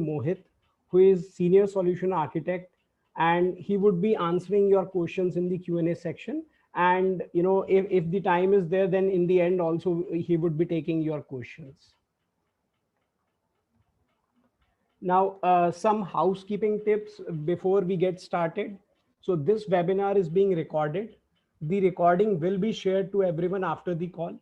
Mohit, who is Senior Solution Architect, and he would be answering your questions in the Q&A section. And if the time is there, then in the end also he would be taking your questions. Now, some housekeeping tips before we get started. So this webinar is being recorded. The recording will be shared to everyone after the call.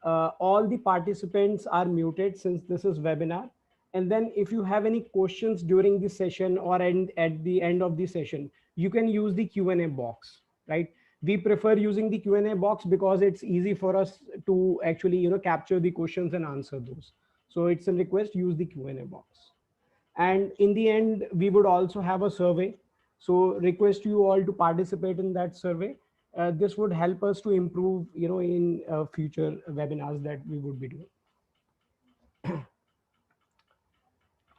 All the participants are muted since this is webinar. And then if you have any questions during the session or at the end of the session, you can use the Q&A box, right? We prefer using the Q&A box because it's easy for us to actually, capture the questions and answer those. So it's a request, use the Q&A box. And in the end, we would also have a survey. So request you all to participate in that survey. This would help us to improve, in future webinars that we would be doing.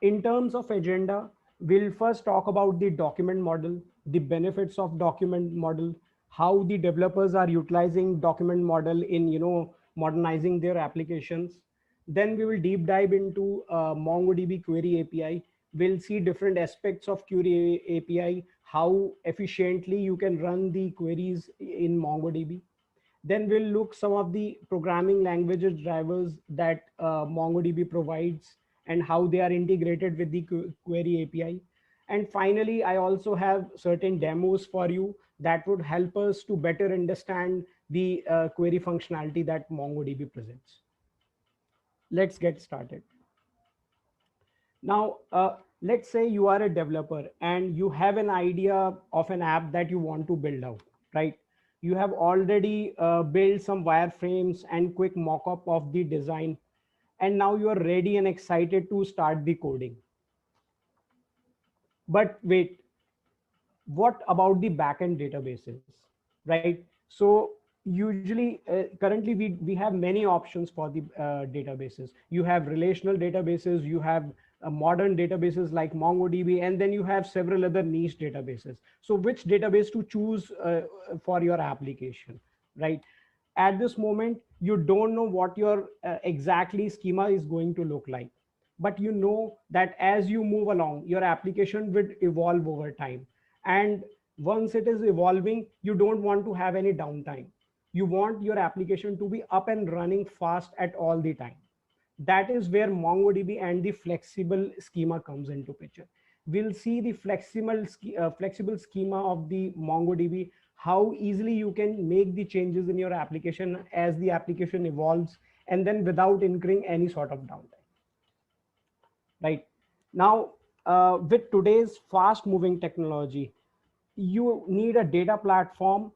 In terms of agenda, we'll first talk about the document model, the benefits of document model, how the developers are utilizing document model in, modernizing their applications. Then we will deep dive into MongoDB query API. We'll see different aspects of query API, how efficiently you can run the queries in MongoDB. Then we'll look some of the programming languages drivers that MongoDB provides and how they are integrated with the query API. And finally, I also have certain demos for you that would help us to better understand the query functionality that MongoDB presents. Let's get started. Now, let's say you are a developer and you have an idea of an app that you want to build out, right? You have already built some wireframes and quick mock-up of the design, and now you are ready and excited to start the coding. But wait, what about the backend databases, right? So usually, currently we have many options for the databases. You have relational databases, you have modern databases like MongoDB, and then you have several other niche databases. So which database to choose for your application, right? At this moment, you don't know what your exactly schema is going to look like, but you know that as you move along, your application will evolve over time. And once it is evolving, you don't want to have any downtime. You want your application to be up and running fast at all the time. That is where MongoDB and the flexible schema comes into picture. We'll see the flexible schema of the MongoDB, how easily you can make the changes in your application as the application evolves, and then without incurring any sort of downtime. Right now, with today's fast moving technology, you need a data platform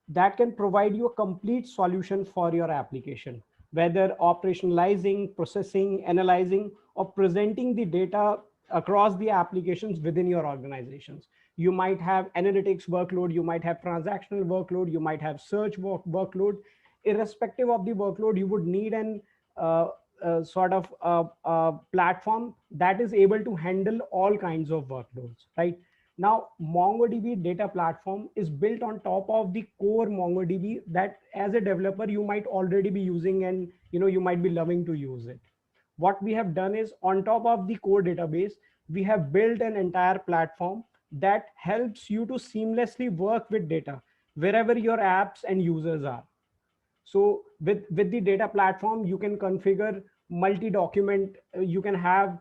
that can provide you a complete solution for your application, whether operationalizing, processing, analyzing, or presenting the data across the applications within your organizations. You might have analytics workload, you might have transactional workload, you might have search workload. Irrespective of the workload, you would need an sort of platform that is able to handle all kinds of workloads, right? Now, MongoDB data platform is built on top of the core MongoDB that as a developer, you might already be using, and you might be loving to use it. What we have done is, on top of the core database, we have built an entire platform that helps you to seamlessly work with data wherever your apps and users are. So with the data platform, you can configure multi-document, you can have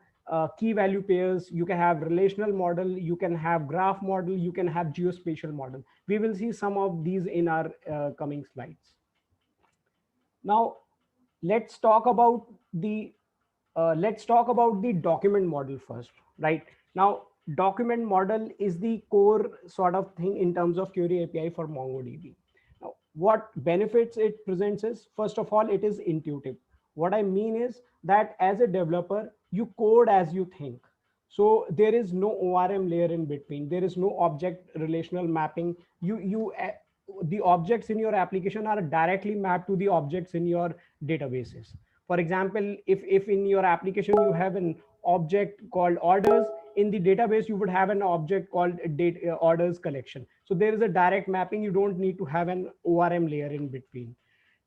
key value pairs, you can have relational model, you can have graph model, you can have geospatial model. We will see some of these in our coming slides. Now, let's talk about the document model first, right? Now, document model is the core sort of thing in terms of query API for MongoDB. Now, what benefits it presents is, first of all, it is intuitive. What I mean is that as a developer, you code as you think. So there is no ORM layer in between. There is no object relational mapping. The objects in your application are directly mapped to the objects in your databases. For example, if in your application you have an object called orders, in the database you would have an object called orders collection. So there is a direct mapping. You don't need to have an ORM layer in between.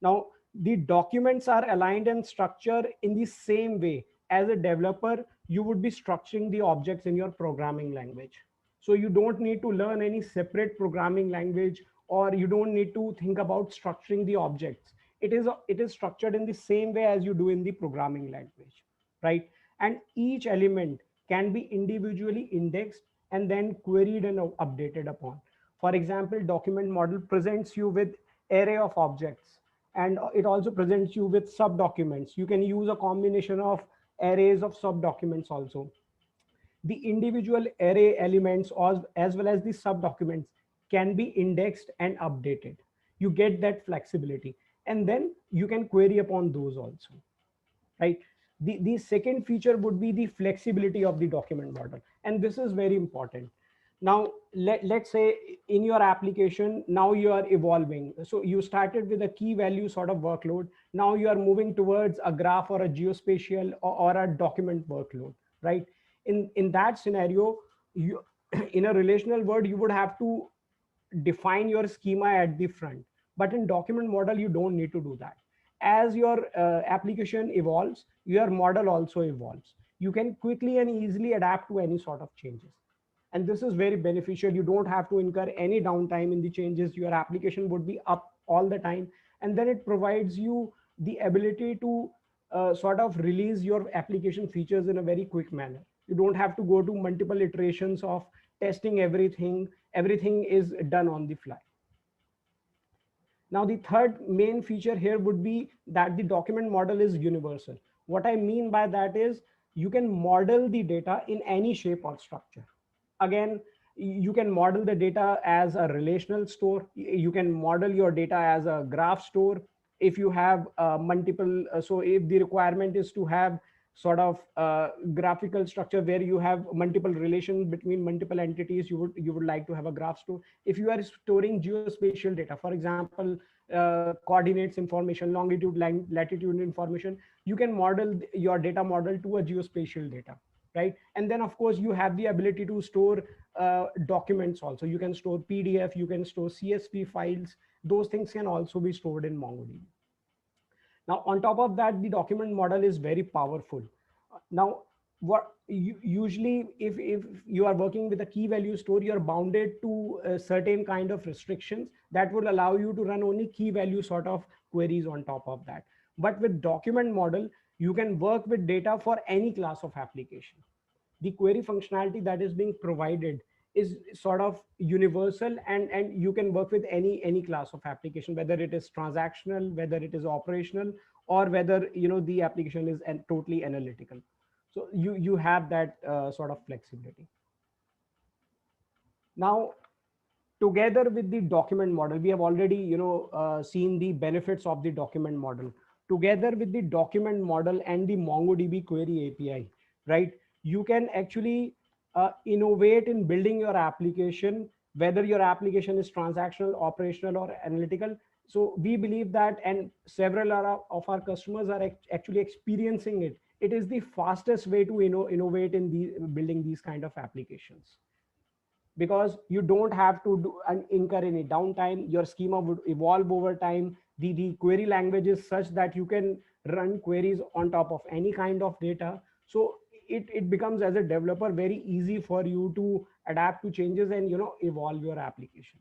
Now, the documents are aligned and structured in the same way. As a developer, you would be structuring the objects in your programming language. So you don't need to learn any separate programming language, or you don't need to think about structuring the objects. It is structured in the same way as you do in the programming language, right? And each element can be individually indexed and then queried and updated upon. For example, document model presents you with array of objects, and it also presents you with sub documents. You can use a combination of arrays of sub documents also. The individual array elements, as well as the sub documents, can be indexed and updated. You get that flexibility, and then you can query upon those also, right? The second feature would be the flexibility of the document model, and this is very important. Now let's say in your application, now you are evolving. So you started with a key value sort of workload. Now you are moving towards a graph or a geospatial, or a document workload, right? In that scenario, you in a relational world, you would have to define your schema at the front, but in document model you don't need to do that. As your application evolves, your model also evolves. You can quickly and easily adapt to any sort of changes, and this is very beneficial. You don't have to incur any downtime in the changes. Your application would be up all the time, and then it provides you the ability to sort of release your application features in a very quick manner. You don't have to go to multiple iterations of testing everything. Everything is done on the fly. Now, the third main feature here would be that the document model is universal. What I mean by that is you can model the data in any shape or structure. Again, you can model the data as a relational store. You can model your data as a graph store. If you have multiple, so if the requirement is to have sort of graphical structure where you have multiple relations between multiple entities, you would like to have a graph store. If you are storing geospatial data, for example, coordinates information, longitude, latitude information, you can model your data model to a geospatial data, right? And then of course you have the ability to store documents also. You can store PDF, you can store CSV files. Those things can also be stored in MongoDB. Now, on top of that, the document model is very powerful. Now, what usually, if you are working with a key value store, you're bounded to a certain kind of restrictions that would allow you to run only key value sort of queries on top of that. But with document model, you can work with data for any class of application. The query functionality that is being provided is sort of universal, and you can work with any class of application, whether it is transactional, whether it is operational, or whether the application is totally analytical. So you have that sort of flexibility. Now, together with the document model, we have already seen the benefits of the document model. Together with the document model and the MongoDB query API, right, you can actually innovate in building your application, whether your application is transactional, operational, or analytical. So we believe that, and several of our customers are actually experiencing it. It is the fastest way to innovate in building these kind of applications, because you don't have to incur any downtime. Your schema would evolve over time. The query language is such that you can run queries on top of any kind of data. So it becomes, as a developer, very easy for you to adapt to changes and evolve your application.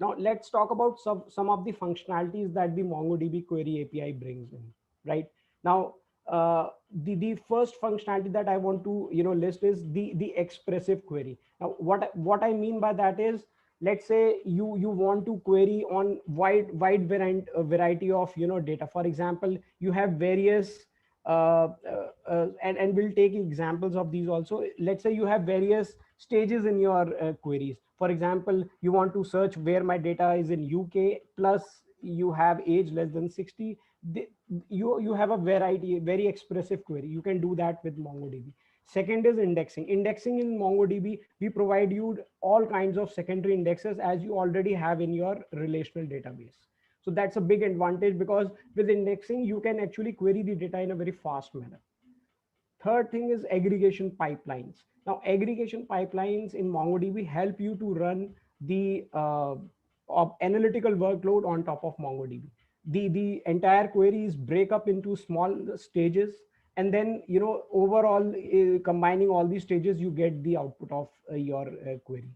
Now let's talk about some of the functionalities that the MongoDB query API brings in. Right now, the first functionality that I want to list is the expressive query. Now what I mean by that is, let's say you want to query on wide variety of data. For example, you have various and we'll take examples of these also. Let's say you have various stages in your queries. For example, you want to search where my data is in UK, plus you have age less than 60. You have a very expressive query. You can do that with MongoDB. Second is indexing. Indexing in MongoDB, we provide you all kinds of secondary indexes as you already have in your relational database. So that's a big advantage, because with indexing, you can actually query the data in a very fast manner. Third thing is aggregation pipelines. Now, aggregation pipelines in MongoDB help you to run the analytical workload on top of MongoDB. The entire query is break up into small stages, And then, overall, combining all these stages, you get the output of your query.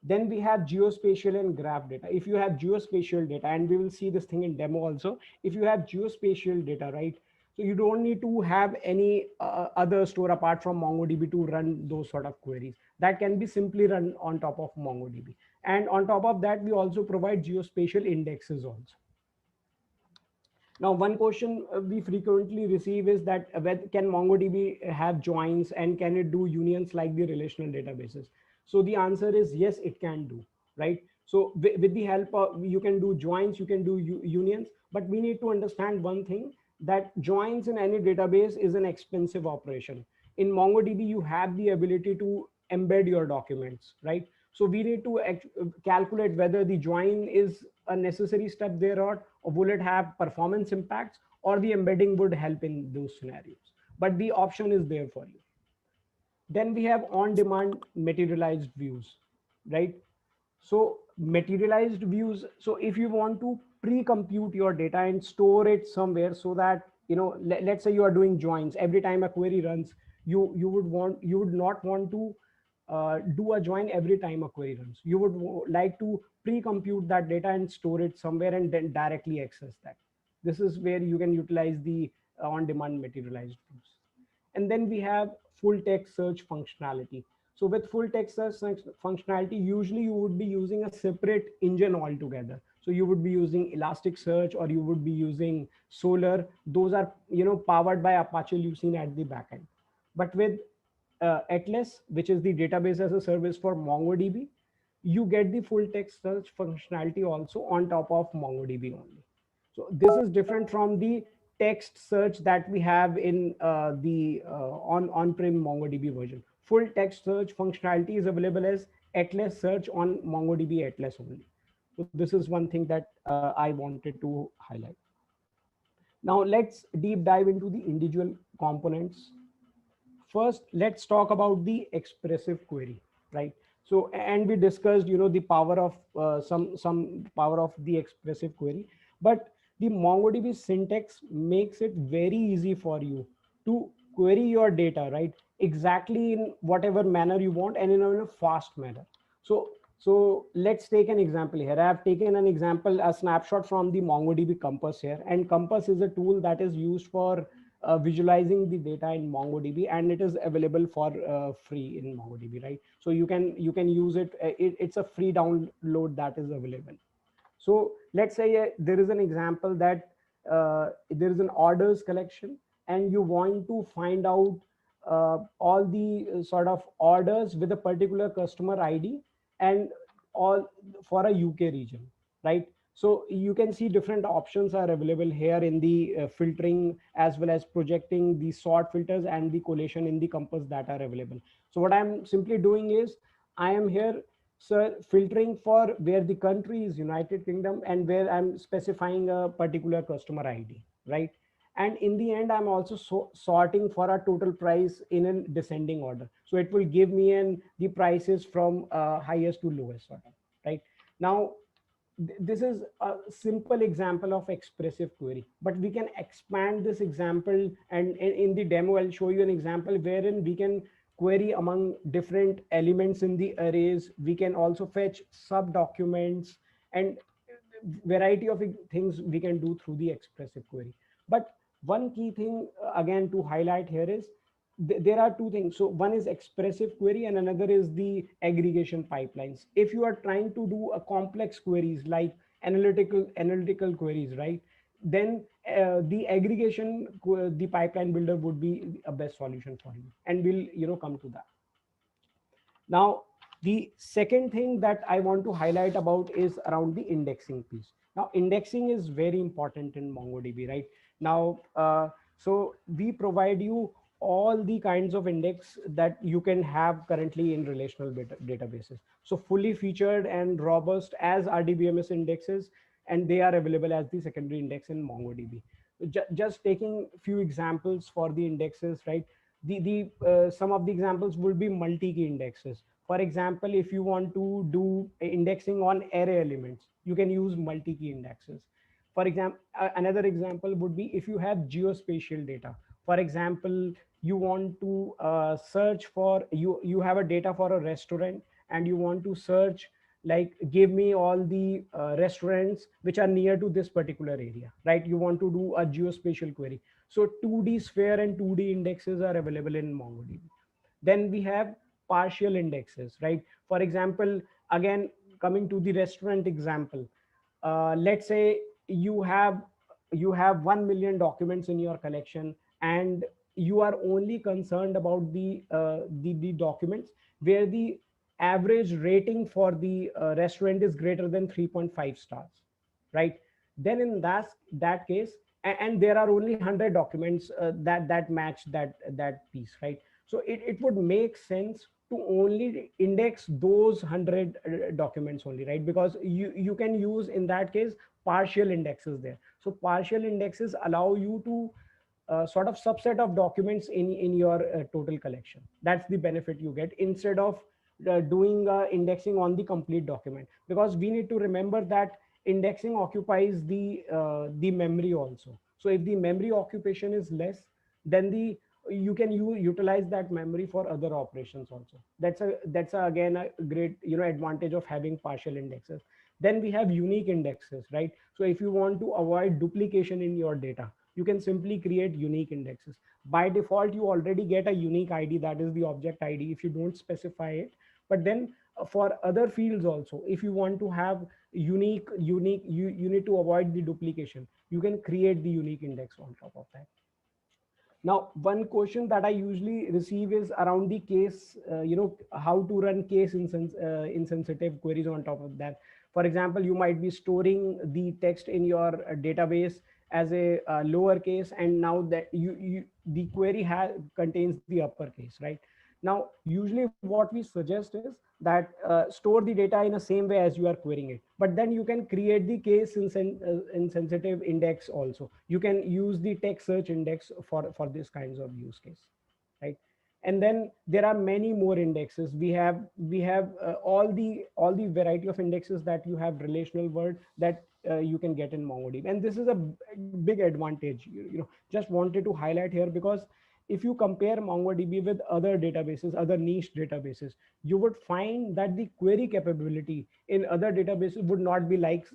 Then we have geospatial and graph data. If you have geospatial data, and we will see this thing in demo also, if you have geospatial data, right, so you don't need to have any other store apart from MongoDB to run those sort of queries. That can be simply run on top of MongoDB. And on top of that, we also provide geospatial indexes also. Now, one question we frequently receive is that can MongoDB have joins, and can it do unions like the relational databases? So the answer is yes, it can do, right? So with the help of, you can do joins, you can do unions, but we need to understand one thing, that joins in any database is an expensive operation. In MongoDB, you have the ability to embed your documents, right? So we need to calculate whether the join is a necessary step there, or will it have performance impacts, or the embedding would help in those scenarios. But the option is there for you. Then we have on-demand materialized views, right? So materialized views, so if you want to pre-compute your data and store it somewhere, so that, let's say you are doing joins every time a query runs, you would not want to do a join every time a query runs. You would like to pre-compute that data and store it somewhere and then directly access that. This is where you can utilize the on-demand materialized views. And then we have full text search functionality. So with full text search functionality, usually you would be using a separate engine altogether. So you would be using Elasticsearch, or you would be using Solar. Those are, powered by Apache Lucene at the backend. But with Atlas, which is the database as a service for MongoDB, you get the full text search functionality also on top of MongoDB only. So this is different from the text search that we have in the on-prem MongoDB version. Full text search functionality is available as Atlas search on MongoDB Atlas only. So this is one thing that I wanted to highlight. Now let's deep dive into the individual components. First, let's talk about the expressive query, right? So, and we discussed, the power of some power of the expressive query, but the MongoDB syntax makes it very easy for you to query your data, right? Exactly in whatever manner you want, and in a fast manner. So let's take an example here. I have taken an example, a snapshot from the MongoDB Compass here, and Compass is a tool that is used for visualizing the data in MongoDB, and it is available for free in MongoDB, right? So you can use it. It's a free download that is available. So let's say there is an example that there is an orders collection, and you want to find out all the sort of orders with a particular customer ID, and all for a UK region, right? So you can see different options are available here in the filtering, as well as projecting the sort filters and the collation in the Compass that are available. So what I'm simply doing is, I am here, so filtering for where the country is United Kingdom, and where I'm specifying a particular customer ID, right? And in the end, I'm also sorting for a total price in a descending order. So it will give me the prices from highest to lowest sort of, right? Now, this is a simple example of expressive query, but we can expand this example, and in the demo, I'll show you an example wherein we can query among different elements in the arrays. We can also fetch sub documents, and variety of things we can do through the expressive query. But one key thing again to highlight here is there are two things. So one is expressive query, and another is the aggregation pipelines. If you are trying to do a complex queries like analytical queries, right, then the aggregation, the pipeline builder would be a best solution for you, and we'll come to that. Now, the second thing that I want to highlight about is around the indexing piece. Now, indexing is very important in MongoDB, right? Now, so we provide you all the kinds of index that you can have currently in relational databases. So fully featured and robust as RDBMS indexes, and they are available as the secondary index in MongoDB. Just taking few examples for the indexes, right? Some of the examples will be multi-key indexes. For example, if you want to do indexing on array elements, you can use multi-key indexes. For example, another example would be if you have geospatial data. For example, you want to search for, you have a data for a restaurant, and you want to search, like, give me all the restaurants which are near to this particular area, right? You want to do a geospatial query. So 2D sphere and 2D indexes are available in MongoDB. Then we have partial indexes, right? For example, again, coming to the restaurant example, let's say you have 1 million documents in your collection, and you are only concerned about the documents where the average rating for the restaurant is greater than 3.5 stars, right? Then in that case, and there are only 100 documents that match that piece, right? So it would make sense to only index those 100 documents only, right? Because you can use, in that case, partial indexes there. So partial indexes allow you to sort of subset of documents in your total collection. That's the benefit you get, instead of doing indexing on the complete document, because we need to remember that indexing occupies the memory also. So if the memory occupation is less, then the you can utilize that memory for other operations also. That's again a great advantage of having partial indexes. Then we have unique indexes, right? So if you want to avoid duplication in your data, you can simply create unique indexes. By default, you already get a unique ID, that is the object ID, if you don't specify it. But then for other fields also, if you want to have unique, you need to avoid the duplication, you can create the unique index on top of that. Now, one question that I usually receive is around the case, how to run case insensitive queries on top of that. For example, you might be storing the text in your database as a lowercase, and now that the query contains the uppercase, right? Now, usually what we suggest is that store the data in the same way as you are querying it, but then you can create the case insensitive index also. You can use the text search index for this kinds of use case, right? And then there are many more indexes. We have all the variety of indexes that you have relational word that you can get in MongoDB, and this is a big advantage. Just wanted to highlight here, because if you compare MongoDB with other databases, other niche databases, you would find that the query capability in other databases would not be like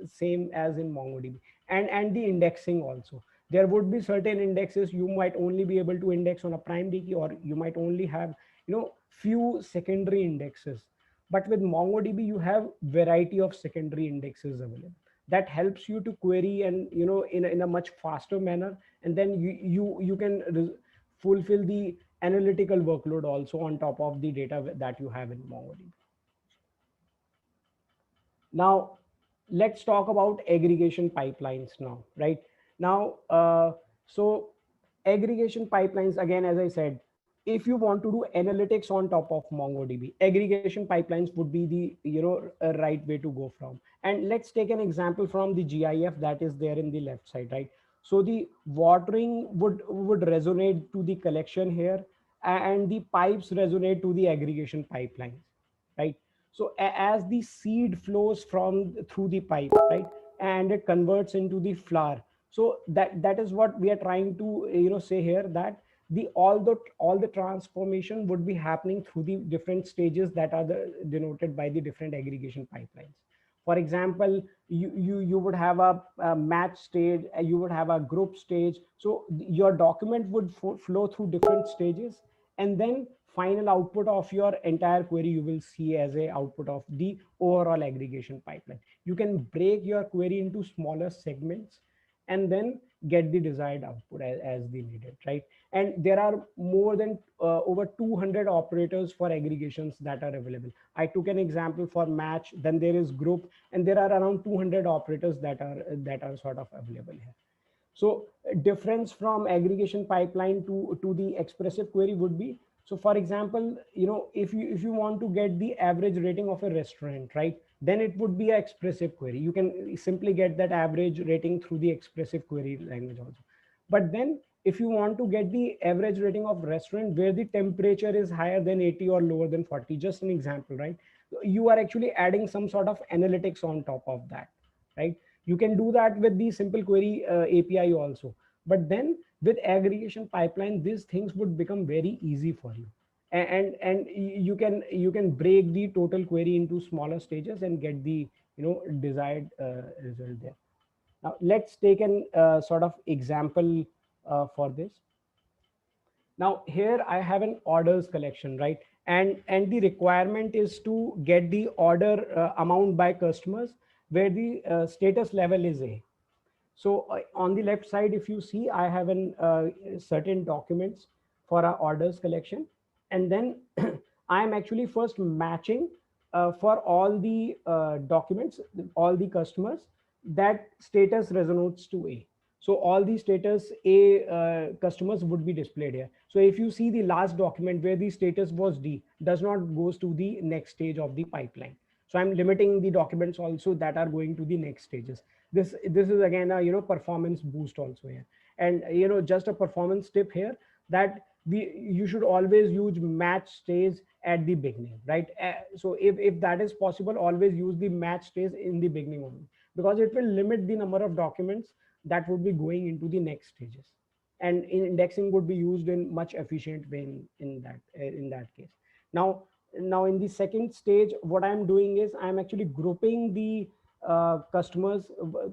same as in MongoDB. And the indexing also, there would be certain indexes you might only be able to index on a primary key, or you might only have few secondary indexes. But with MongoDB, you have variety of secondary indexes available that helps you to query, and in a much faster manner. And then you can fulfill the analytical workload also on top of the data that you have in MongoDB. Now, let's talk about aggregation pipelines now, right? Now, so aggregation pipelines, again, as I said, if you want to do analytics on top of MongoDB, aggregation pipelines would be the a right way to go from. And let's take an example from the GIF that is there in the left side, right? So the watering would resonate to the collection here, and the pipes resonate to the aggregation pipelines, right? So as the seed flows from through the pipe, right, and it converts into the flower. So that is what we are trying to say here, that all the transformation would be happening through the different stages that are denoted by the different aggregation pipelines. For example, you would have a match stage, you would have a group stage. So your document would flow through different stages, and then final output of your entire query you will see as a output of the overall aggregation pipeline. You can break your query into smaller segments and then get the desired output as the needed, right? And there are more than over 200 operators for aggregations that are available. I took an example for match, then there is group, and there are around 200 operators that are sort of available here. So difference from aggregation pipeline to the expressive query would be, so for example, if you want to get the average rating of a restaurant, right, then it would be an expressive query. You can simply get that average rating through the expressive query language also. But then if you want to get the average rating of restaurant where the temperature is higher than 80 or lower than 40, just an example, right, you are actually adding some sort of analytics on top of that, right? You can do that with the simple query API also. But then with aggregation pipeline, these things would become very easy for you. And you can break the total query into smaller stages and get the desired result there. Now let's take an sort of example for this. Now here I have an orders collection, right? And the requirement is to get the order amount by customers where the status level is A. So on the left side, if you see, I have an certain documents for our orders collection, and then I am actually first matching for all the documents, all the customers, that status resonates to A. So all the status A customers would be displayed here. So if you see the last document where the status was D, does not goes to the next stage of the pipeline. So I'm limiting the documents also that are going to the next stages. This is again a performance boost also here. And just a performance tip here, that you should always use match stage at the beginning, right? So if that is possible, always use the match stage in the beginning only, because it will limit the number of documents that would be going into the next stages, and indexing would be used in much efficient way in that case. Now in the second stage, what I'm doing is I'm actually grouping the customers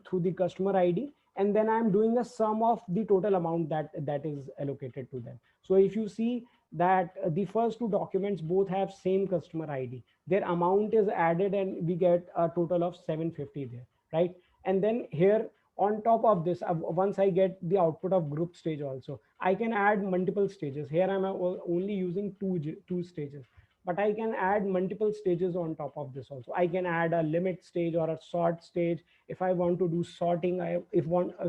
through the customer ID, and then I'm doing a sum of the total amount that is allocated to them. So if you see that the first two documents both have same customer ID, their amount is added and we get a total of 750 there, right? And then here on top of this, once I get the output of group stage also, I can add multiple stages. Here I'm only using two stages, but I can add multiple stages on top of this also. I can add a limit stage or a sort stage if I want to do sorting. If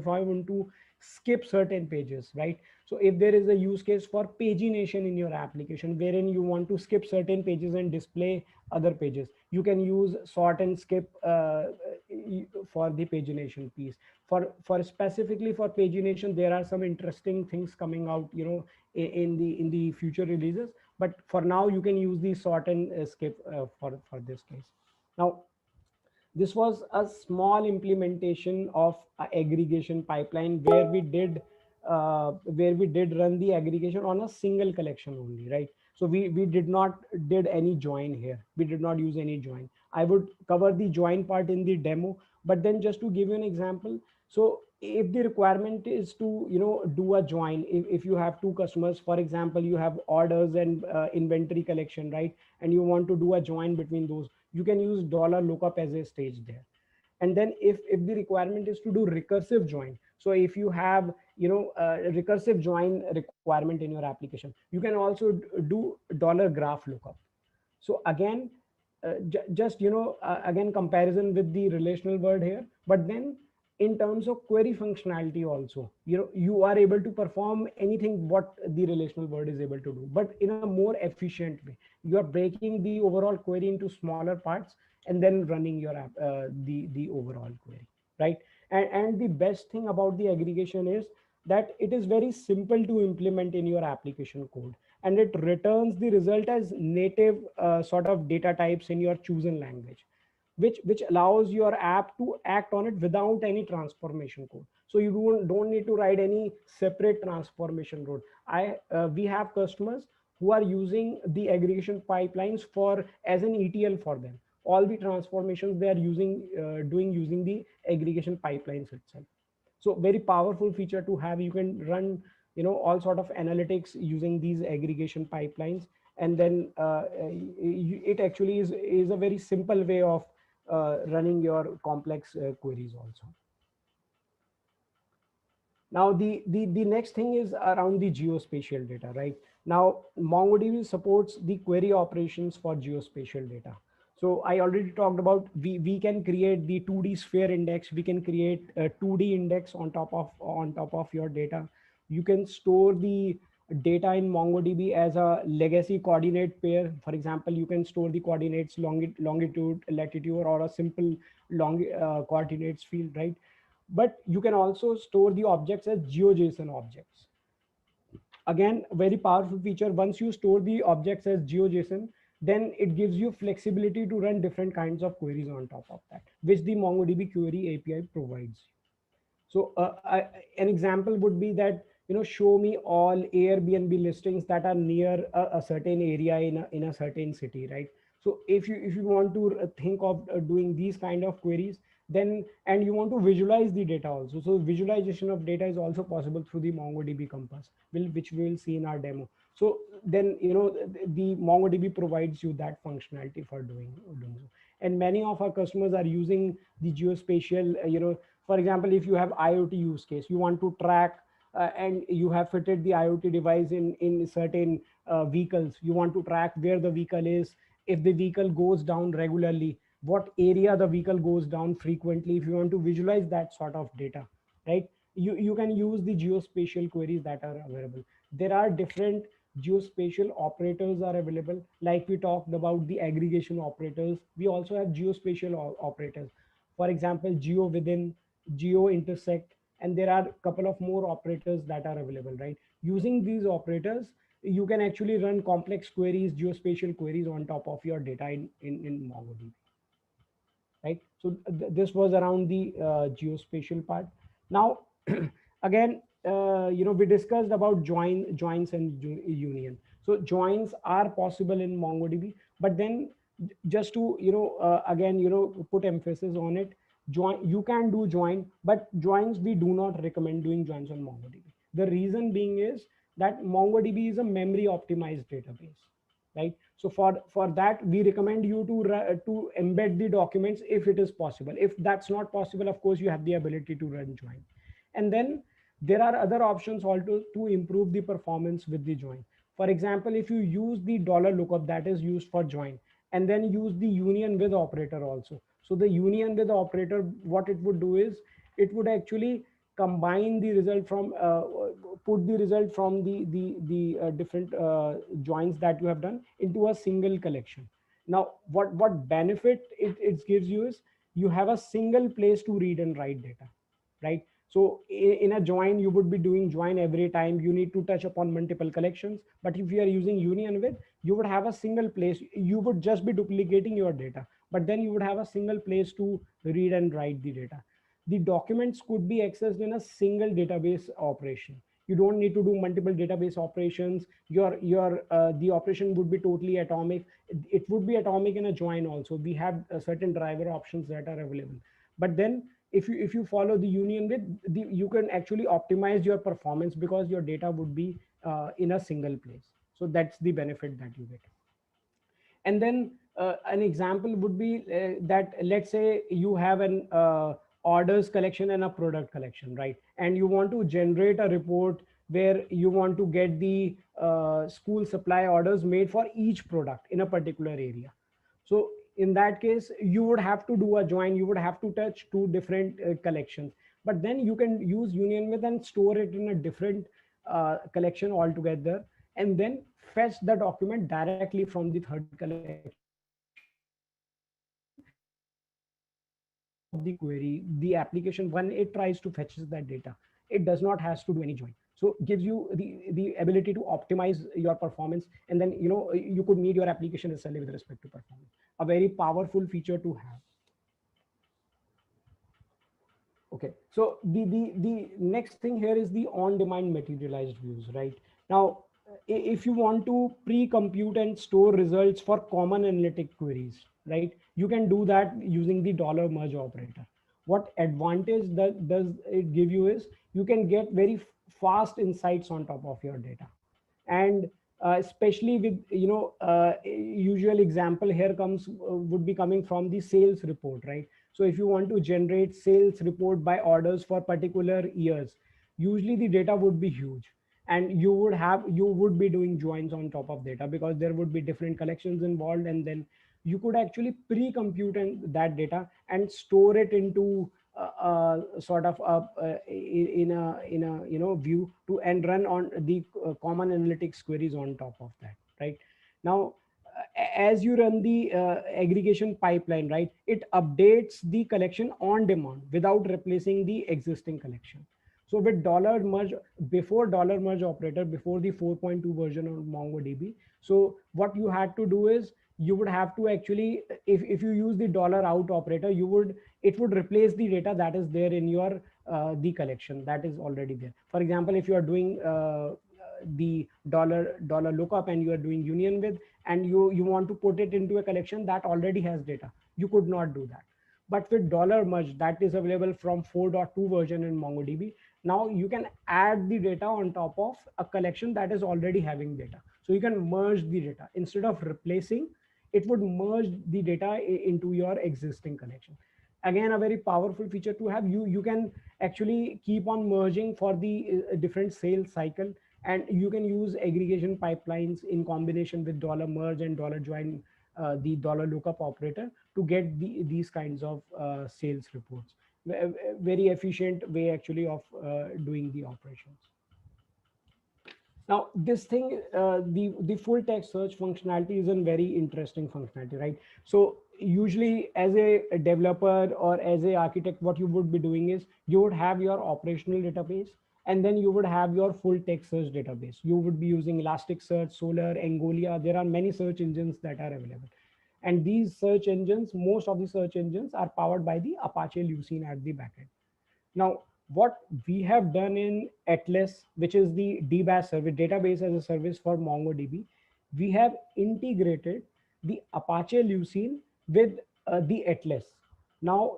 I want to skip certain pages, right? So if there is a use case for pagination in your application wherein you want to skip certain pages and display other pages, you can use sort and skip for the pagination piece. For specifically for pagination, there are some interesting things coming out in the future releases, but for now you can use the sort and skip for this case. Now this was a small implementation of aggregation pipeline where we did run the aggregation on a single collection only, right? So we did not did any join here. We did not use any join. I would cover the join part in the demo, but then just to give you an example, so if the requirement is to do a join, if you have two customers, for example, you have orders and inventory collection, right? And you want to do a join between those, you can use $lookup as a stage there. And then if the requirement is to do recursive join, so if you have a recursive join requirement in your application, you can also do $graph lookup. So again, just again comparison with the relational word here, but then in terms of query functionality also, you are able to perform anything what the relational word is able to do, but in a more efficient way. You are breaking the overall query into smaller parts and then running your app, the overall query, right? And the best thing about the aggregation is that it is very simple to implement in your application code, and it returns the result as native sort of data types in your chosen language, which allows your app to act on it without any transformation code. So you don't need to write any separate transformation code. We have customers who are using the aggregation pipelines for as an ETL for them. All the transformations they are doing using the aggregation pipelines itself. So very powerful feature to have. You can run all sort of analytics using these aggregation pipelines, and then it actually is a very simple way of running your complex queries also. Now the next thing is around the geospatial data, right? Now MongoDB supports the query operations for geospatial data. So I already talked about we can create the 2D sphere index. We can create a 2D index on top of your data. You can store the data in MongoDB as a legacy coordinate pair. For example, you can store the coordinates longitude, latitude, or a simple coordinates field, right? But you can also store the objects as GeoJSON objects. Again, very powerful feature. Once you store the objects as GeoJSON, then it gives you flexibility to run different kinds of queries on top of that, which the MongoDB query API provides. So an example would be that, show me all Airbnb listings that are near a certain area in a certain city, right? So if you want to think of doing these kind of queries, then, and you want to visualize the data also. So visualization of data is also possible through the MongoDB Compass, which we will see in our demo. So then, the MongoDB provides you that functionality for doing so. And many of our customers are using the geospatial, for example, if you have IoT use case, you want to track, and you have fitted the IoT device in certain vehicles. You want to track where the vehicle is, if the vehicle goes down regularly, what area the vehicle goes down frequently. If you want to visualize that sort of data, right, you can use the geospatial queries that are available. There are different geospatial operators are available. Like we talked about the aggregation operators, we also have geospatial operators. For example, geo within, geo intersect, and there are a couple of more operators that are available, right? Using these operators, you can actually run complex queries, geospatial queries on top of your data in MongoDB, right? So this was around the geospatial part. Now, again, we discussed about joins and union. So joins are possible in MongoDB, but then just to, again, put emphasis on it, you can do join, but joins, we do not recommend doing joins on MongoDB. The reason being is that MongoDB is a memory optimized database, right? So for that, we recommend you to embed the documents if it is possible. If that's not possible, of course, you have the ability to run join. And then there are other options also to improve the performance with the join. For example, if you use the dollar lookup that is used for join, and then use the union with operator also. So the union with operator, what it would do is, it would actually combine the result from, put the result from the different joins that you have done into a single collection. Now, what benefit it gives you is, you have a single place to read and write data, right? So in a join, you would be doing join every time you need to touch upon multiple collections. But if you are using union with, you would have a single place. You would just be duplicating your data, but then you would have a single place to read and write the data. The documents could be accessed in a single database operation. You don't need to do multiple database operations. The operation would be totally atomic. It would be atomic in a join also. We have certain driver options that are available. But then if you follow the union with, you can actually optimize your performance, because your data would be in a single place. So that's the benefit that you get. And then an example would be that, let's say you have an orders collection and a product collection, right? And you want to generate a report where you want to get the school supply orders made for each product in a particular area. So in that case, you would have to do a join. You would have to touch two different collections, but then you can use union with and store it in a different collection altogether, and then fetch the document directly from the third collection. Of the query, the application, when it tries to fetch that data, it does not has to do any join. So gives you the ability to optimize your performance, and then you could meet your application SLA with respect to performance. A very powerful feature to have. Okay, so the next thing here is the on-demand materialized views, right? Now, if you want to pre-compute and store results for common analytic queries, right, you can do that using the $merge operator. What advantage that does it give you is, you can get very fast insights on top of your data. And especially with, usual example here comes would be coming from the sales report, right? So if you want to generate sales report by orders for particular years, usually the data would be huge, and you would be doing joins on top of data, because there would be different collections involved, and then you could actually pre-compute that data and store it into sort of in a view to, and run on the common analytics queries on top of that, right? Now, as you run the aggregation pipeline, right, it updates the collection on demand without replacing the existing collection. So with $merge, before $merge operator, before the 4.2 version of MongoDB, so what you had to do is, you would have to actually, if you use the $out operator, it would replace the data that is there in your the collection that is already there. For example, if you are doing the dollar lookup and you are doing union with, and you want to put it into a collection that already has data, you could not do that. But with dollar merge, that is available from 4.2 version in MongoDB, now you can add the data on top of a collection that is already having data. So you can merge the data instead of replacing, it would merge the data into your existing collection. Again, a very powerful feature to have. You can actually keep on merging for the different sales cycle, and you can use aggregation pipelines in combination with dollar merge and dollar join, the dollar lookup operator, to get these kinds of sales reports. Very efficient way actually of doing the operations. Now, this thing, the full text search functionality is a very interesting functionality, right? So usually as a developer or as a architect, what you would be doing is you would have your operational database, and then you would have your full text search database. You would be using Elasticsearch, Solr, Angolia. There are many search engines that are available. And these search engines, most of the search engines are powered by the Apache Lucene at the backend. Now, what we have done in Atlas, which is the DBAS service, database as a service for MongoDB, we have integrated the Apache Lucene with the Atlas. Now,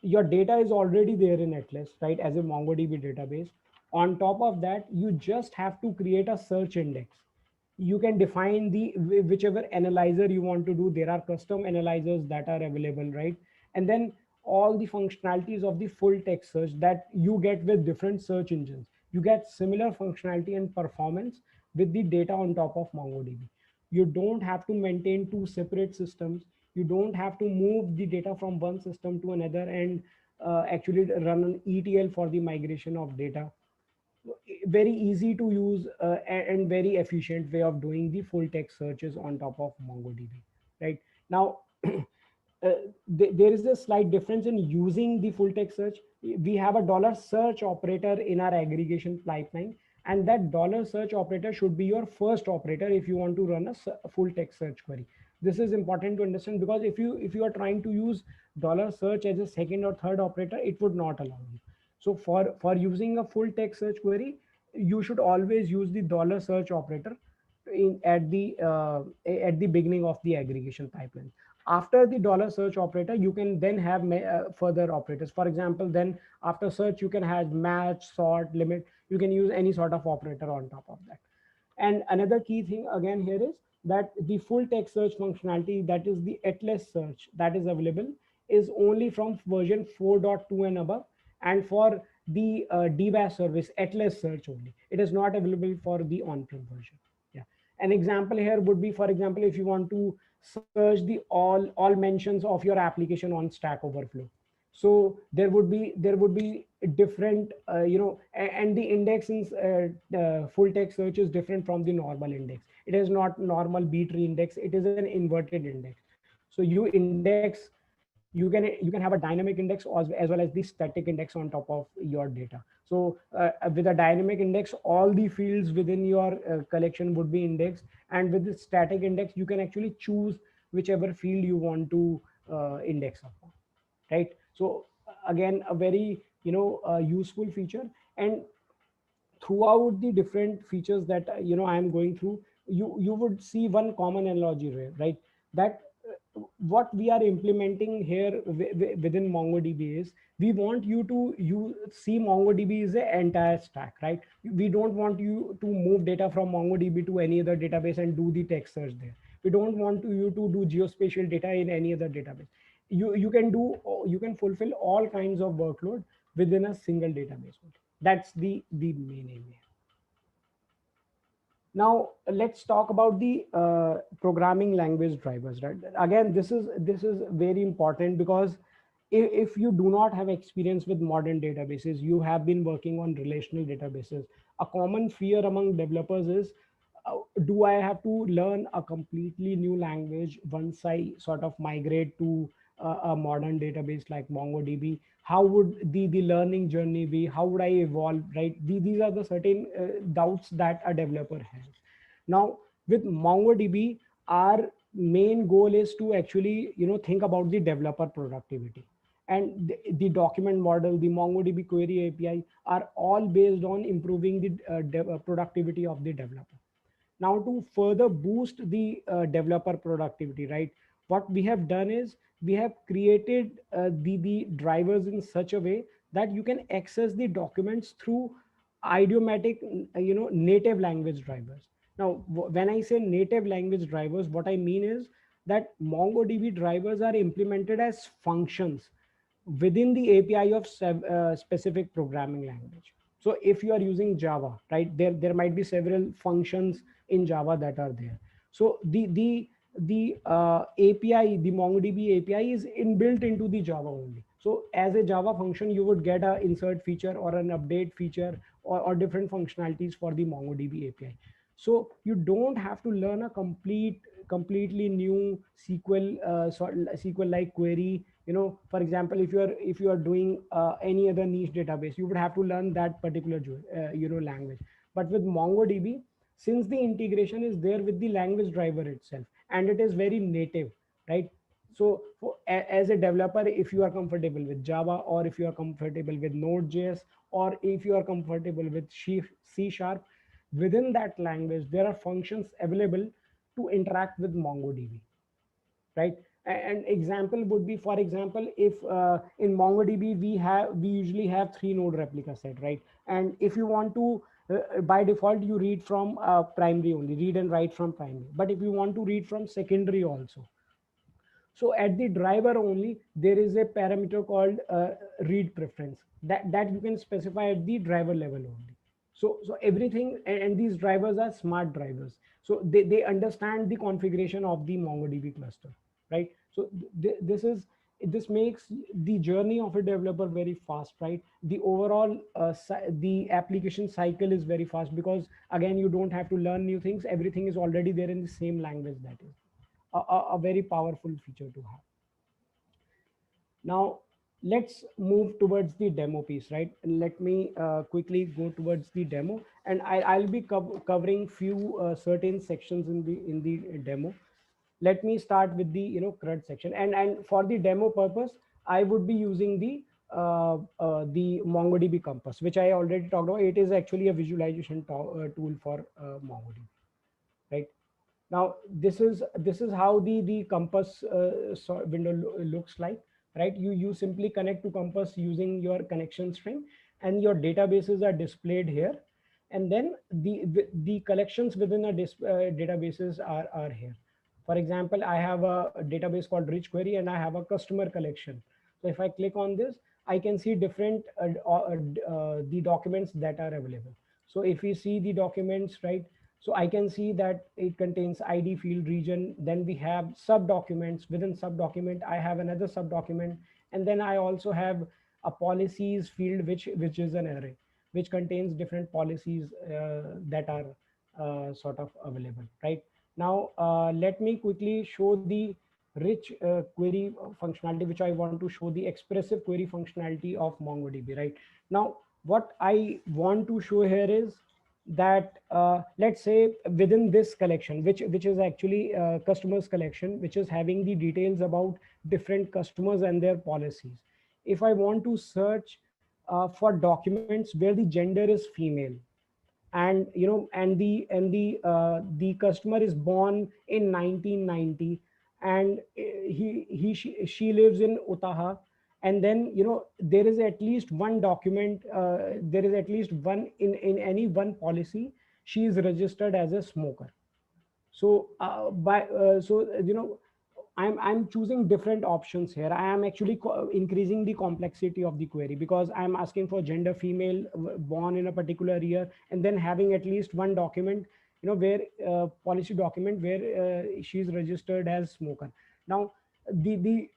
your data is already there in Atlas, right, as a MongoDB database. On top of that, you just have to create a search index. You can define the whichever analyzer you want to do. There are custom analyzers that are available, right? And then all the functionalities of the full text search that you get with different search engines, you get similar functionality and performance with the data on top of MongoDB. You don't have to maintain two separate systems. You don't have to move the data from one system to another and actually run an ETL for the migration of data. Very easy to use and very efficient way of doing the full text searches on top of MongoDB. Right now, there is a slight difference in using the full text search. We have a dollar search operator in our aggregation pipeline, and that dollar search operator should be your first operator if you want to run a full text search query. This is important to understand, because if you are trying to use dollar search as a second or third operator, it would not allow you. So for using a full text search query, you should always use the dollar search operator at the beginning of the aggregation pipeline. After the dollar search operator, you can then have further operators. For example, then after search, you can have match, sort, limit. You can use any sort of operator on top of that. And another key thing again here is that the full text search functionality, that is the Atlas search that is available, is only from version 4.2 and above, and for the DBAS service, Atlas search only. It is not available for the on-prem version. Yeah. An example here would be, for example, if you want to search the all mentions of your application on Stack Overflow. So there would be different, and the index in full text search is different from the normal index. It is not normal B-tree index. It is an inverted index. So you index, you can have a dynamic index as well as the static index on top of your data. So with a dynamic index, all the fields within your collection would be indexed, and with the static index, you can actually choose whichever field you want to index upon, right? So again, a very useful feature. And throughout the different features that I am going through, you would see one common analogy here, right? That what we are implementing here within MongoDB is, we want you to see MongoDB is the entire stack, right? We don't want you to move data from MongoDB to any other database and do the text search there. We don't want you to do geospatial data in any other database. You can fulfill all kinds of workload within a single database. That's the main aim here. Now let's talk about the programming language drivers, right? Again, this is very important, because if you do not have experience with modern databases, you have been working on relational databases, a common fear among developers is, do I have to learn a completely new language once I sort of migrate to a modern database like MongoDB? How would the learning journey be? How would I evolve, right? These are the certain doubts that a developer has. Now with MongoDB, our main goal is to actually think about the developer productivity. and the document model, the MongoDB query API are all based on improving the productivity of the developer. Now, to further boost the developer productivity, right, what we have done is we have created the drivers in such a way that you can access the documents through idiomatic, native language drivers. Now, when I say native language drivers, what I mean is that MongoDB drivers are implemented as functions within the API of specific programming language. So if you are using Java, right, there might be several functions in Java that are there. So the API, the MongoDB API is inbuilt into the Java only. So as a Java function, you would get a insert feature or an update feature, or different functionalities for the MongoDB API. So you don't have to learn a completely new SQL like query. For example, if you are doing any other niche database, you would have to learn that particular language. But with MongoDB, since the integration is there with the language driver itself, and it is very native, right? So as a developer, if you are comfortable with Java, or if you are comfortable with Node.js, or if you are comfortable with C Sharp, within that language there are functions available to interact with MongoDB, right? And example would be, for example, if in MongoDB we usually have 3 node replica set, right? And if you want to by default you read from primary only, read and write from primary, but if you want to read from secondary also, so at the driver only there is a parameter called read preference that you can specify at the driver level only. So everything, and these drivers are smart drivers, so they understand the configuration of the MongoDB cluster, right? So this makes the journey of a developer very fast, right? The overall the application cycle is very fast, because again you don't have to learn new things, everything is already there in the same language. That is a very powerful feature to have. Now let's move towards the demo piece, right? Let me quickly go towards the demo, and I'll be covering few certain sections in the demo. Let me start with the CRUD section, and for the demo purpose I would be using the MongoDB Compass, which I already talked about. It is actually a visualization tool for MongoDB, right? Now this is how the Compass window looks like, right? You simply connect to Compass using your connection string, and your databases are displayed here, and then the collections within a databases are here. For example, I have a database called rich query, and I have a customer collection. So if I click on this, I can see different the documents that are available. So if we see the documents, right, so I can see that it contains ID field, region. Then we have sub documents. Within sub document, I have another sub document, and then I also have a policies field, which is an array, which contains different policies that are sort of available. Right now, let me quickly show the rich query functionality, which I want to show the expressive query functionality of MongoDB. Right now, what I want to show here is that let's say within this collection, which is actually customers collection, which is having the details about different customers and their policies. If I want to search for documents where the gender is female, and the customer is born in 1990, and she lives in Utaha, and then there is at least one document, there is at least one in any one policy, she is registered as a smoker. So by so I'm choosing different options here. I am actually increasing the complexity of the query, because I'm asking for gender female, born in a particular year, and then having at least one document, where policy document where she's registered as smoker. Now the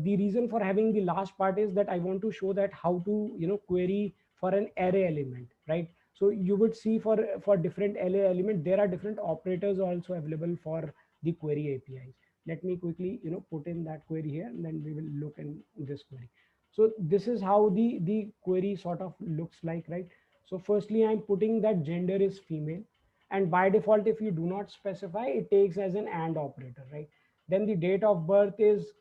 reason for having the last part is that I want to show that how to query for an array element, right? So you would see for different array element, there are different operators also available for the query APIs. Let me quickly put in that query here, and then we will look in this query. So this is how the query sort of looks like, right? So firstly, I'm putting that gender is female, and by default, if you do not specify, it takes as an AND operator, right? Then the date of birth is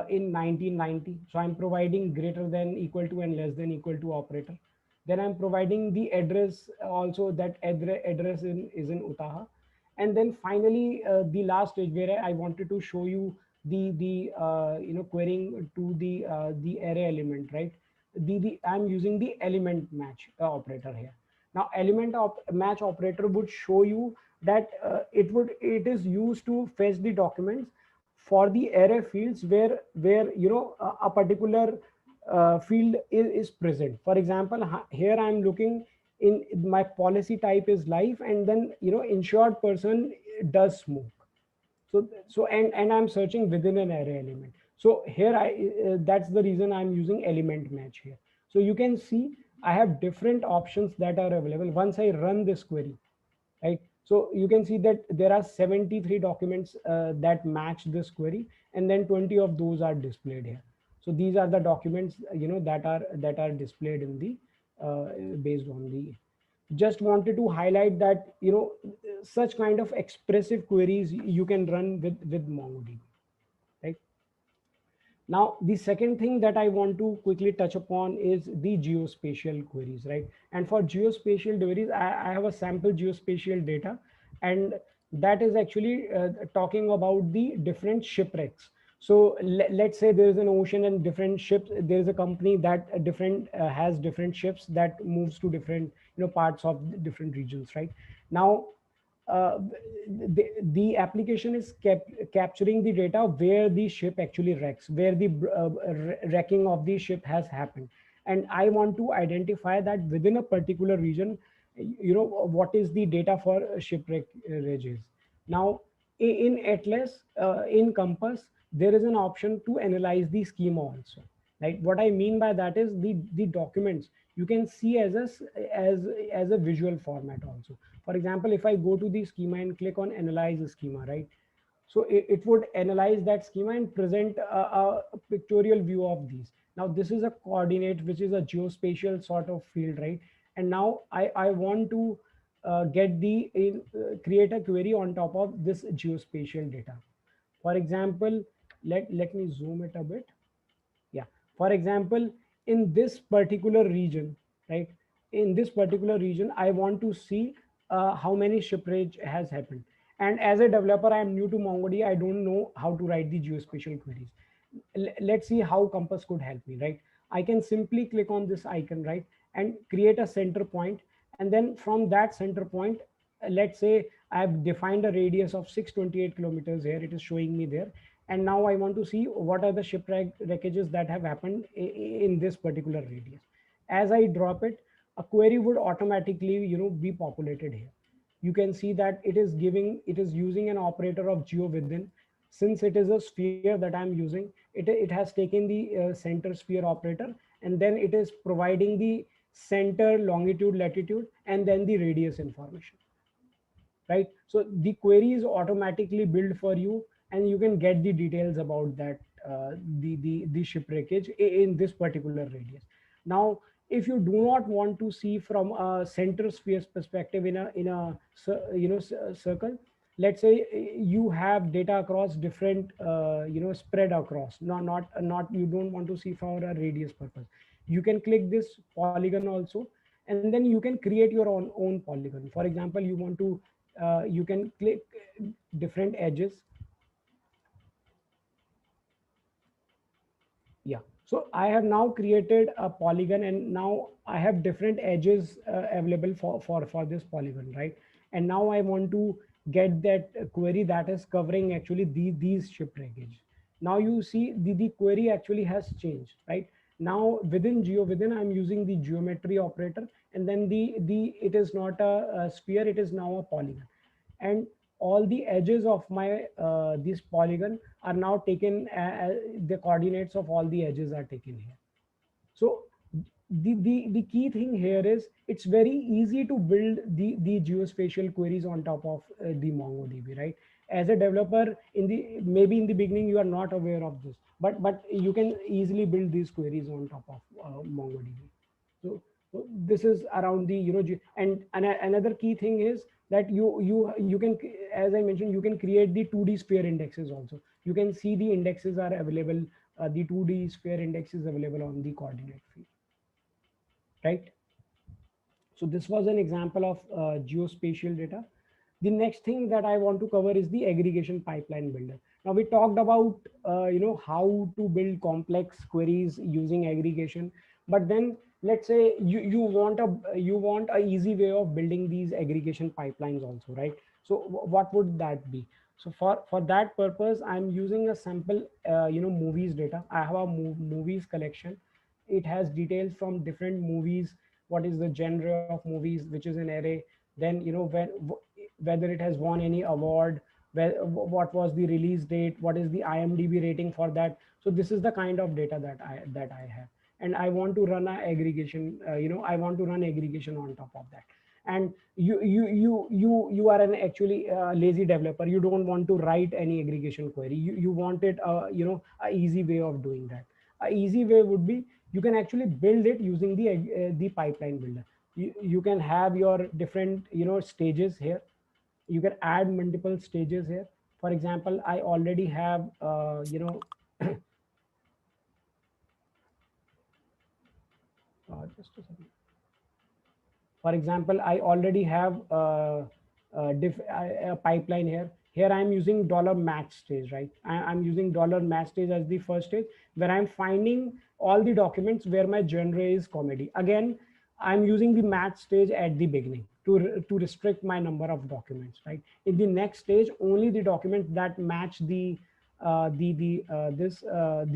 in 1990. So I'm providing greater than equal to and less than equal to operator. Then I'm providing the address also, that address is in Utaha. And then finally, the last stage where I wanted to show you the querying to the array element, right? The I'm using the element match operator here. Now element of match operator would show you that it is used to fetch the documents for the array fields where a particular field is present. For example, here I'm looking in my policy type is life, and then insured person does smoke. And I'm searching within an array element. So here that's the reason I'm using element match here. So you can see I have different options that are available once I run this query, right? So you can see that there are 73 documents that match this query, and then 20 of those are displayed here. So these are the documents that are displayed in the based on the. Just wanted to highlight that such kind of expressive queries you can run with MongoDB, right? Now, the second thing that I want to quickly touch upon is the geospatial queries, right? And for geospatial queries, I have a sample geospatial data, and that is actually talking about the different shipwrecks. So let's say there is an ocean and different ships. There is a company that different has different ships that moves to different parts of different regions, right? Now the application is capturing the data where the ship actually wrecks, where the wrecking of the ship has happened. And I want to identify that within a particular region, what is the data for shipwreck rages. Now, in Atlas, in Compass, there is an option to analyze the schema also. Right? What I mean by that is the documents you can see as a visual format also. For example, if I go to the schema and click on analyze schema, right? So it would analyze that schema and present a pictorial view of these. Now this is a coordinate, which is a geospatial sort of field, right? And now I want to create a query on top of this geospatial data. For example, let me zoom it a bit. Yeah, for example, in this particular region, right? In this particular region, I want to see how many shipwreck has happened. And as a developer, I am new to MongoDB. I don't know how to write the geospatial queries. Let's see how Compass could help me, right? I can simply click on this icon, right? And create a center point. And then from that center point, let's say I have defined a radius of 628 kilometers here. It is showing me there. And now I want to see what are the shipwreckages that have happened in this particular radius. As I drop it, a query would automatically be populated here. You can see that it is using an operator of geo within. Since it is a sphere that I'm using, it has taken the center sphere operator, and then it is providing the center, longitude, latitude, and then the radius information, right? So the query is automatically built for you, and you can get the details about that the shipwreckage in this particular radius. Now, if you do not want to see from a center sphere perspective in a circle, let's say you have data across different spread across, not you don't want to see for a radius purpose. You can click this polygon also, and then you can create your own polygon. For example, you want to you can click different edges. Yeah, so I have now created a polygon, and now I have different edges available for this polygon, right? And now I want to get that query that is covering actually these shipwreckage. Now you see the query actually has changed, right? Now within I'm using the geometry operator, and then the it is not a sphere, it is now a polygon. And all the edges of my this polygon are now taken, the coordinates of all the edges are taken here. So the key thing here is it's very easy to build the geospatial queries on top of the MongoDB, right? As a developer, maybe in the beginning you are not aware of this, but you can easily build these queries on top of MongoDB. So this is around the and another key thing is that you can, as I mentioned, you can create the 2D sphere indexes also. You can see the indexes are available, the 2D sphere index is available on the coordinate field, right? So this was an example of geospatial data. The next thing that I want to cover is the aggregation pipeline builder. Now we talked about how to build complex queries using aggregation, but then let's say you want a easy way of building these aggregation pipelines also, right? So what would that be? So for that purpose, I'm using a sample movies data. I have a movies collection. It has details from different movies, what is the genre of movies, which is an array, then whether it has won any award, what was the release date, what is the IMDb rating for that. So this is the kind of data that I have, and I want to run a aggregation, I want to run aggregation on top of that. And you are an actually lazy developer. You don't want to write any aggregation query. You wanted a easy way of doing that. A easy way would be, you can actually build it using the pipeline builder. You can have your different stages here. You can add multiple stages here. For example, I already have just a second. For example, I already have a pipeline here. Here I'm using dollar match stage, right? I'm using dollar match stage as the first stage, where I'm finding all the documents where my genre is comedy. Again, I'm using the match stage at the beginning to restrict my number of documents, right? In the next stage, only the documents that match the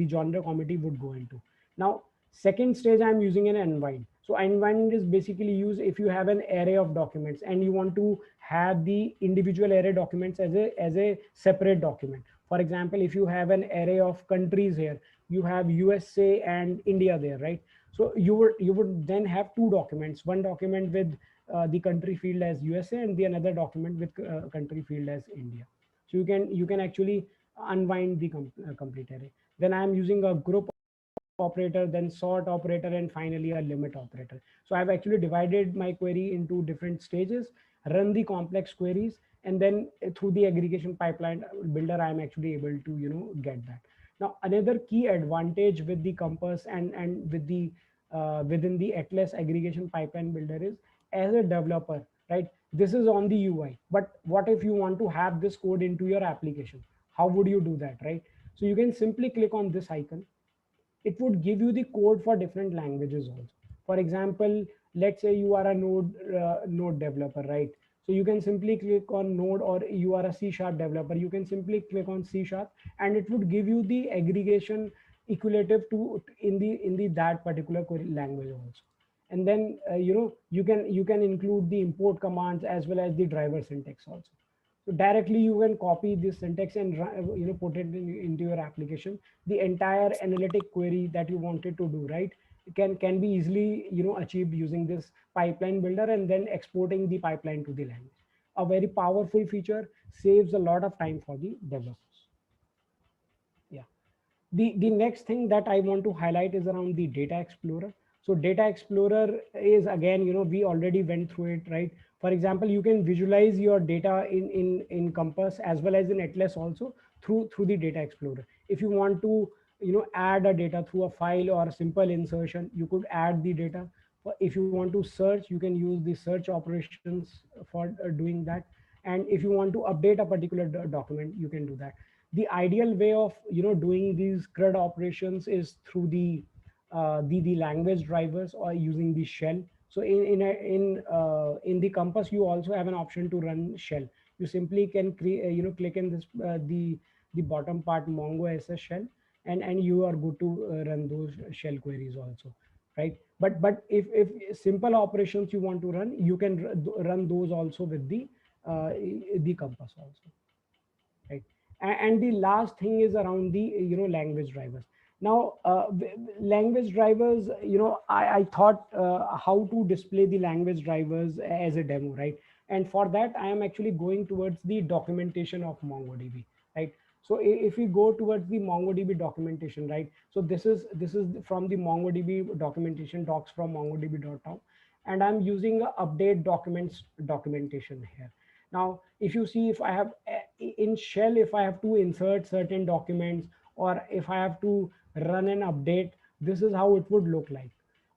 genre comedy would go into. Now, second stage, I'm using an unwind. So unwind is basically used if you have an array of documents and you want to have the individual array documents as a separate document. For example, if you have an array of countries here, you have USA and India there, right? So you would then have two documents, one document with the country field as USA and the another document with country field as India. So you can actually unwind the complete array. Then I'm using a group operator, then sort operator, and finally a limit operator. So I've actually divided my query into different stages, run the complex queries, and then through the aggregation pipeline builder, I'm actually able to get that. Now another key advantage with the compass and with the within the Atlas aggregation pipeline builder is, as a developer, right, this is on the UI, but what if you want to have this code into your application? How would you do that, right? So you can simply click on this icon. It would give you the code for different languages also. For example, let's say you are a node developer, right? So you can simply click on node, or you are a C# developer, you can simply click on C#, and it would give you the aggregation equative to in the that particular language also. And then you can include the import commands as well as the driver syntax also. So directly you can copy this syntax and put it into your application. The entire analytic query that you wanted to do, right, can be easily achieved using this pipeline builder, and then exporting the pipeline to the language. A very powerful feature, saves a lot of time for the developers. Yeah. The next thing that I want to highlight is around the data explorer. So data explorer is, again, we already went through it, right? For example, you can visualize your data in Compass as well as in Atlas also through the data explorer. If you want to add a data through a file or a simple insertion, you could add the data. If you want to search, you can use the search operations for doing that. And if you want to update a particular document, you can do that. The ideal way of doing these CRUD operations is through the language drivers or using the shell. So in the Compass, you also have an option to run shell. You simply can create click in this the bottom part Mongo SS shell, and you are good to run those shell queries also, right? But if simple operations you want to run, you can run those also with the Compass also, right? And the last thing is around the language drivers. Now language drivers, I thought how to display the language drivers as a demo, right? And for that, I am actually going towards the documentation of MongoDB, right? So if we go towards the MongoDB documentation, right, so this is from the MongoDB documentation, docs from mongodb.com, and I'm using a update documents documentation here. Now, if you see, if I have in shell, if I have to insert certain documents, or if I have to run an update, this is how it would look like.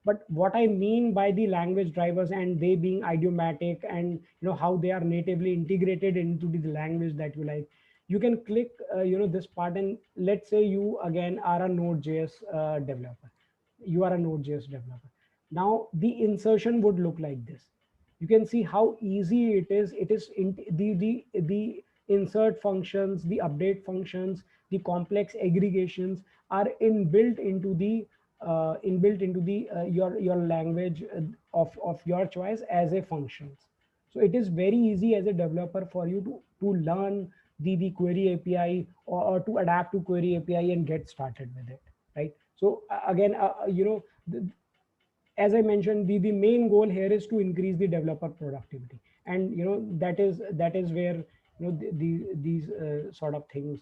But what I mean by the language drivers and they being idiomatic, and how they are natively integrated into the language that you like, you can click this part, and let's say you again are a Node.js developer. You are a Node.js developer. Now the insertion would look like this. You can see how easy it is. It is the insert functions, the update functions, the complex aggregations are inbuilt into the your language of your choice as a functions. So it is very easy as a developer for you to learn the query API, or to adapt to query API and get started with it, right? So again, as I mentioned, the main goal here is to increase the developer productivity, and that is where these sort of things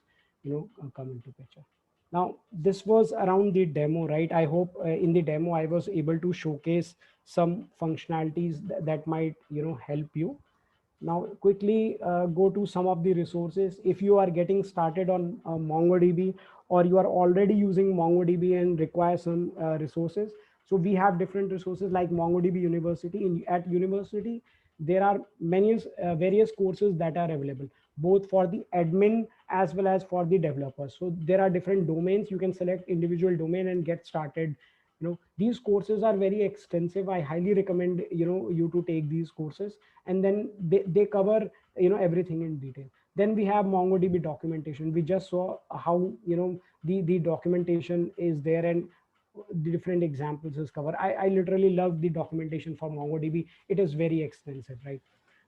come into picture. Now, this was around the demo, right? I hope in the demo I was able to showcase some functionalities that might help you. Now, quickly go to some of the resources. If you are getting started on MongoDB, or you are already using MongoDB and require some resources, so we have different resources like MongoDB University. At university, there are many various courses that are available, both for the admin as well as for the developers. So there are different domains. You can select individual domain and get started. These courses are very extensive. I highly recommend you to take these courses, and then they cover everything in detail. Then we have MongoDB documentation. We just saw how the documentation is there, and the different examples is covered. I literally love the documentation for MongoDB. It is very extensive, right?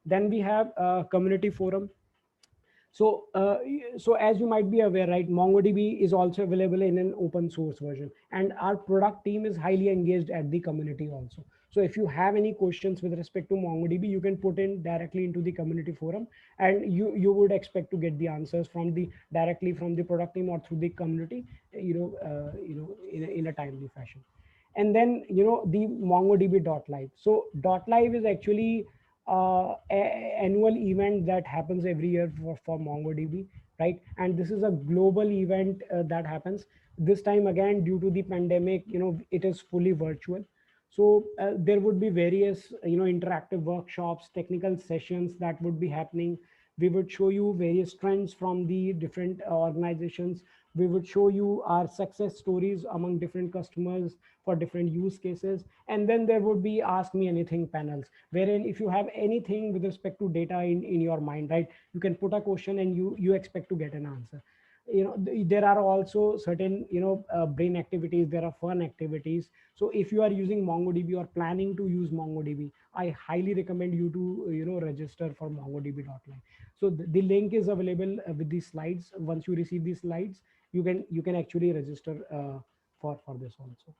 Then we have community forum. So as you might be aware, right, MongoDB is also available in an open source version, and our product team is highly engaged at the community also. So if you have any questions with respect to MongoDB, you can put in directly into the community forum, and you would expect to get the answers from the directly from the product team or through the community, in a timely fashion. And then the MongoDB.live. So .live is actually annual event that happens every year for MongoDB, right? And this is a global event that happens. This time again, due to the pandemic, it is fully virtual. So there would be various interactive workshops, technical sessions that would be happening. We would show you various trends from the different organizations. We would show you our success stories among different customers for different use cases. And then there would be ask me anything panels, wherein if you have anything with respect to data in your mind, right, you can put a question and you expect to get an answer. There are also certain brain activities, there are fun activities. So if you are using MongoDB or planning to use MongoDB, I highly recommend you to register for MongoDB.live. So the link is available with these slides. Once you receive these slides, you can actually register for this also.